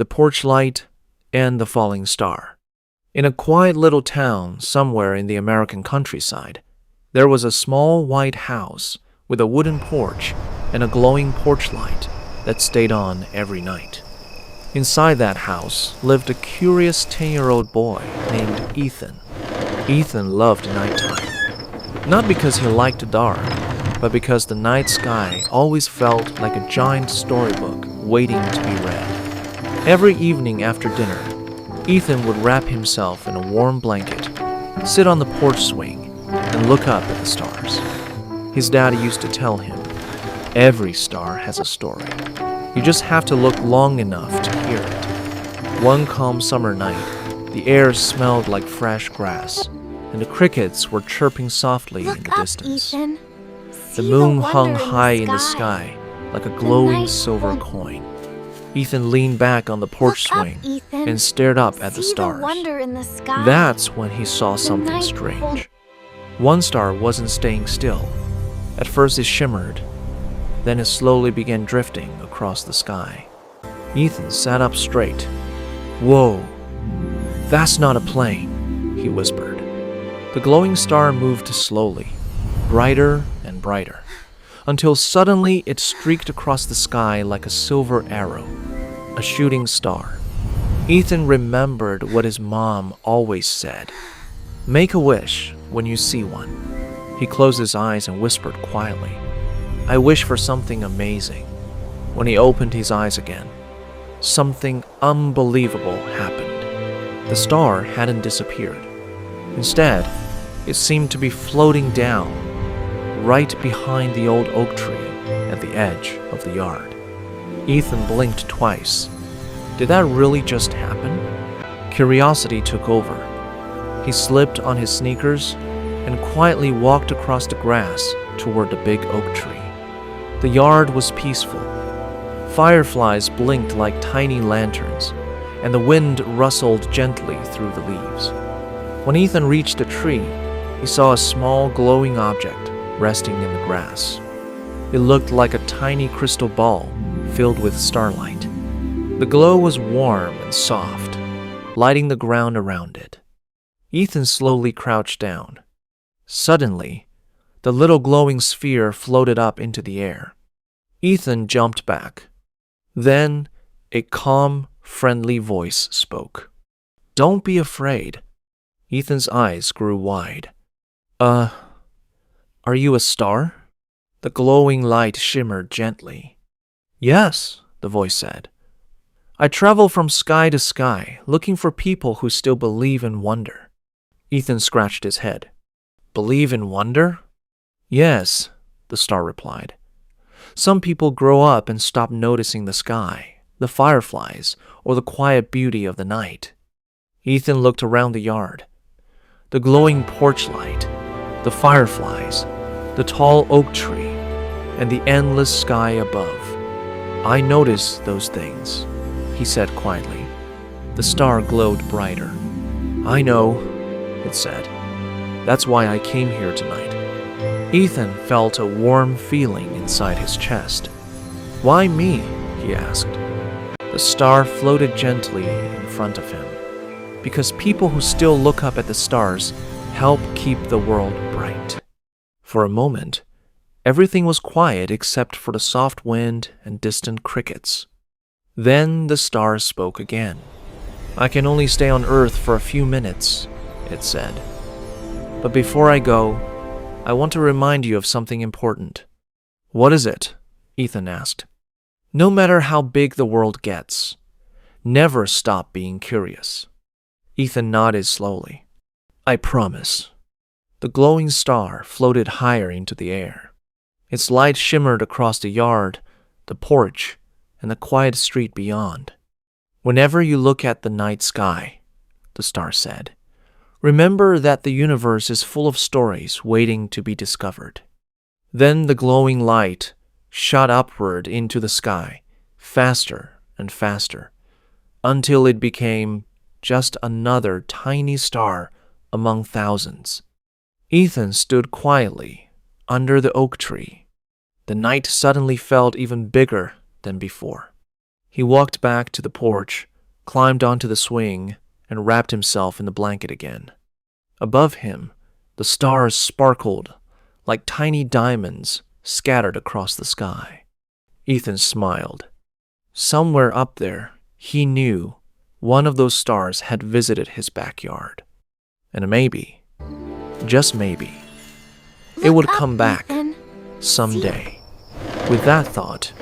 the porch light, and the falling star. In a quiet little town somewhere in the American countryside, there was a small white house with a wooden porch and a glowing porch light that stayed on every night. Inside that house lived a curious 10-year-old boy named Ethan. Ethan loved nighttime, not because he liked the dark, but because the night sky always felt like a giant storybook waiting to be read. Every evening after dinner, Ethan would wrap himself in a warm blanket, sit on the porch swing, and look up at the stars. His dad used to tell him, "Every star has a story. You just have to look long enough to hear it." One calm summer night, the air smelled like fresh grass, and the crickets were chirping softly in the distance. Ethan. The moon hung high in the sky like a glowing silver coin. Ethan leaned back on the porch swing and stared up at the stars. That's when he saw something strange. One star wasn't staying still. At first it shimmered, then it slowly began drifting across the sky. Ethan sat up straight. "Whoa, that's not a plane," he whispered. The glowing star moved slowly, brighter and brighter, until suddenly it streaked across the sky like a silver arrow, a shooting star. Ethan remembered what his mom always said, "Make a wish when you see one." He closed his eyes and whispered quietly, "I wish for something amazing." When he opened his eyes again, something unbelievable happened. The star hadn't disappeared. Instead, it seemed to be floating down, right behind the old oak tree at the edge of the yard. Ethan blinked twice. Did that really just happen? Curiosity took over. He slipped on his sneakers and quietly walked across the grass toward the big oak tree. The yard was peaceful. Fireflies blinked like tiny lanterns, and the wind rustled gently through the leaves. When Ethan reached the tree, he saw a small glowing object resting in the grass. It looked like a tiny crystal ball filled with starlight. The glow was warm and soft, lighting the ground around it. Ethan slowly crouched down. Suddenly, the little glowing sphere floated up into the air. Ethan jumped back. Then, a calm, friendly voice spoke. "Don't be afraid." Ethan's eyes grew wide. Are you a star?" The glowing light shimmered gently. "Yes," the voice said. "I travel from sky to sky, looking for people who still believe in wonder." Ethan scratched his head. "Believe in wonder?" "Yes," the star replied. "Some people grow up and stop noticing the sky, the fireflies, or the quiet beauty of the night." Ethan looked around the yard. The glowing porch light, the fireflies, the tall oak tree, and the endless sky above. "I noticed those things," he said quietly. The star glowed brighter. "I know," it said. "That's why I came here tonight." Ethan felt a warm feeling inside his chest. "Why me?" he asked. The star floated gently in front of him. "Because people who still look up at the stars help keep the world bright." For a moment, everything was quiet except for the soft wind and distant crickets. Then the star spoke again. "I can only stay on Earth for a few minutes," it said. "But before I go, I want to remind you of something important." "What is it?" Ethan asked. "No matter how big the world gets, never stop being curious." Ethan nodded slowly. "I promise." The glowing star floated higher into the air. Its light shimmered across the yard, the porch, and the quiet street beyond. "Whenever you look at the night sky," the star said, "remember that the universe is full of stories waiting to be discovered." Then the glowing light shot upward into the sky, faster and faster, until it became just another tiny star among thousands. Ethan stood quietly under the oak tree. The night suddenly felt even bigger than before. He walked back to the porch climbed onto the swing, and wrapped himself in the blanket again. Above him, the stars sparkled like tiny diamonds scattered across the sky. Ethan smiled. Somewhere up there, he knew one of those stars had visited his backyard. And maybe, just maybe, it would come back someday. With that thought,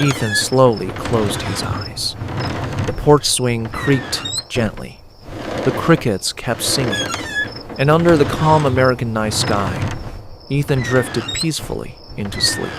Ethan slowly closed his eyes. The porch swing creaked gently. The crickets kept singing. And under the calm American night sky, Ethan drifted peacefully into sleep.